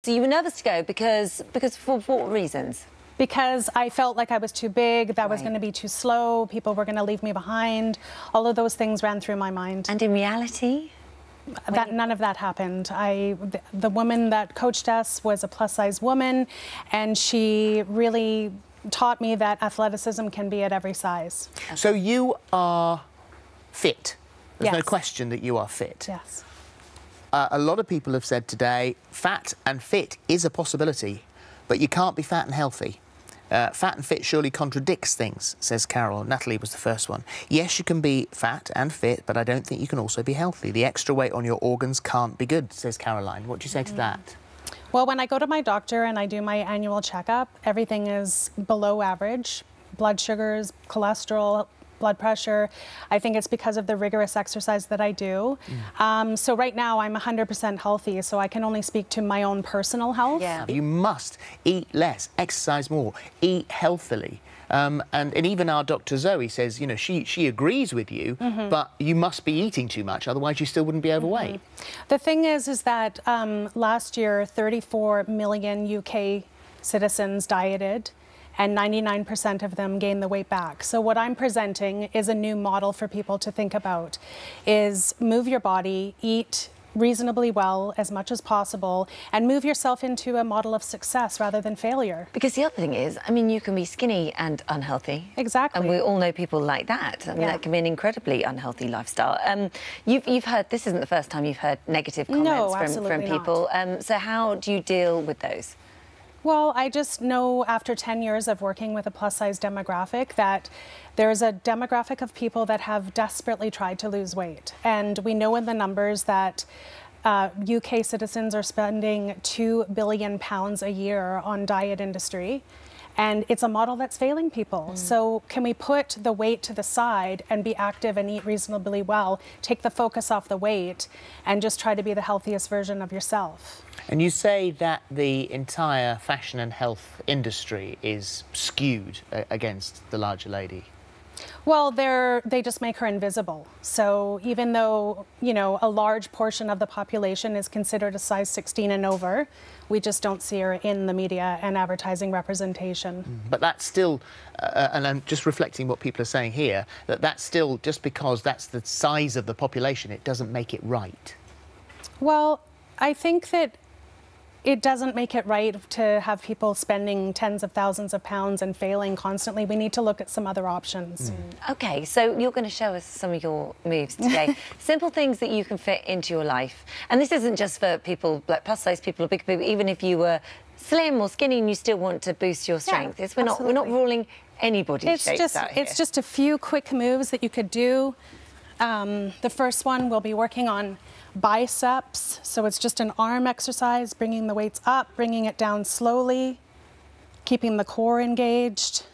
So you were nervous to go because for what reasons? Because I felt like I was too big, that I was going to be too slow, people were going to leave me behind. All of those things ran through my mind. And in reality? None of that happened. The woman that coached us was a plus-size woman, and she really taught me that athleticism can be at every size. So you are fit. There's no Yes. question that you are fit. Yes. A lot of people have said today, fat and fit is a possibility, but you can't be fat and healthy. Fat and fit surely contradicts things, says Carol. Natalie was the first one. Yes, you can be fat and fit, but I don't think you can also be healthy. The extra weight on your organs can't be good, says Caroline. What do you say to that? Well, when I go to my doctor and I do my annual checkup, everything is below average. Blood sugars, cholesterol, blood pressure. I think it's because of the rigorous exercise that I do. So right now I'm 100% healthy, so I can only speak to my own personal health. Yeah. You must eat less, exercise more, eat healthily. And even our Dr. Zoe says, you know, she agrees with you, but you must be eating too much, otherwise you still wouldn't be overweight. The thing is that last year 34 million UK citizens dieted, and 99% of them gained the weight back. So what I'm presenting is a new model for people to think about, is move your body, eat reasonably well as much as possible, and move yourself into a model of success rather than failure. Because the other thing is, I mean, you can be skinny and unhealthy. Exactly. And we all know people like that. I mean, that can be an incredibly unhealthy lifestyle. You've heard, this isn't the first time you've heard negative comments from people. So how do you deal with those? Well, I just know after 10 years of working with a plus-size demographic that there's a demographic of people that have desperately tried to lose weight. And we know in the numbers that UK citizens are spending £2 billion a year on diet industry. And it's a model that's failing people. So can we put the weight to the side and be active and eat reasonably well, take the focus off the weight, and just try to be the healthiest version of yourself? And you say that the entire fashion and health industry is skewed against the larger lady. Well, they just make her invisible. So even though, you know, a large portion of the population is considered a size 16 and over, we just don't see her in the media and advertising representation. But that's still, and I'm just reflecting what people are saying here, that's still, just because that's the size of the population, it doesn't make it right. Well, I think that it doesn't make it right to have people spending tens of thousands of pounds and failing constantly. We need to look at some other options. Okay, so you're going to show us some of your moves today. Simple things that you can fit into your life. And this isn't just for people, like plus-size people or big people, even if you were slim or skinny and you still want to boost your strength. We're not ruling anybody's shapes out here. It's just a few quick moves that you could do. The first one, we'll be working on biceps. So it's just an arm exercise, bringing the weights up, bringing it down slowly, keeping the core engaged.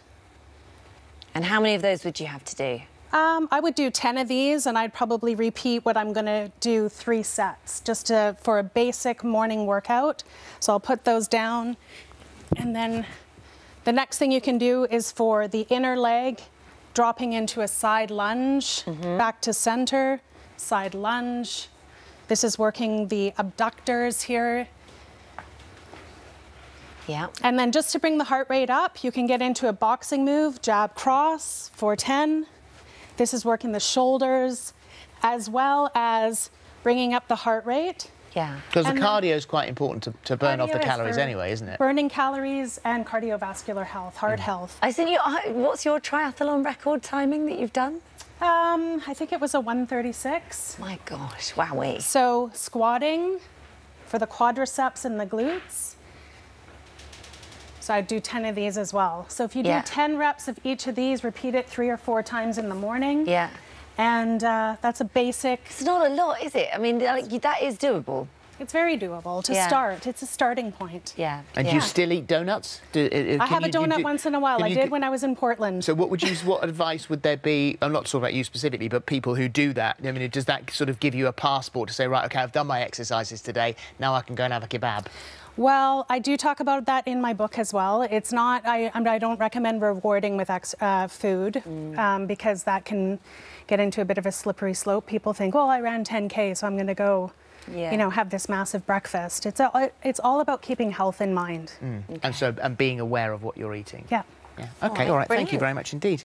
And how many of those would you have to do? I would do 10 of these, and I'd probably repeat what I'm going to do 3 sets, just for a basic morning workout. So I'll put those down. And then the next thing you can do is for the inner leg, dropping into a side lunge, back to center, side lunge. This is working the abductors here. Yeah. And then just to bring the heart rate up, you can get into a boxing move, jab cross, 410. This is working the shoulders, as well as bringing up the heart rate. Yeah. Because the cardio is quite important to burn off the calories anyway, isn't it? Burning calories and cardiovascular health, heart health. I think what's your triathlon record timing that you've done? I think it was a 1:36. My gosh, wowee. So squatting for the quadriceps and the glutes. So I'd do 10 of these as well. So if you do 10 reps of each of these, repeat it 3 or 4 times in the morning. Yeah. And that's a basic. It's not a lot, is it? I mean, that is doable. It's very doable to start. It's a starting point. Yeah. And do you still eat donuts? I have a donut once in a while. I did when I was in Portland. So what advice would there be? I'm not talking about you specifically, but people who do that. I mean, does that sort of give you a passport to say, right, OK, I've done my exercises today, now I can go and have a kebab? Well, I do talk about that in my book as well. It's not, I don't recommend rewarding with food because that can get into a bit of a slippery slope. People think, well, I ran 10K, so I'm going to go you know, have this massive breakfast. It's all about keeping health in mind. And being aware of what you're eating. Yeah. Okay, all right. Thank you very much indeed.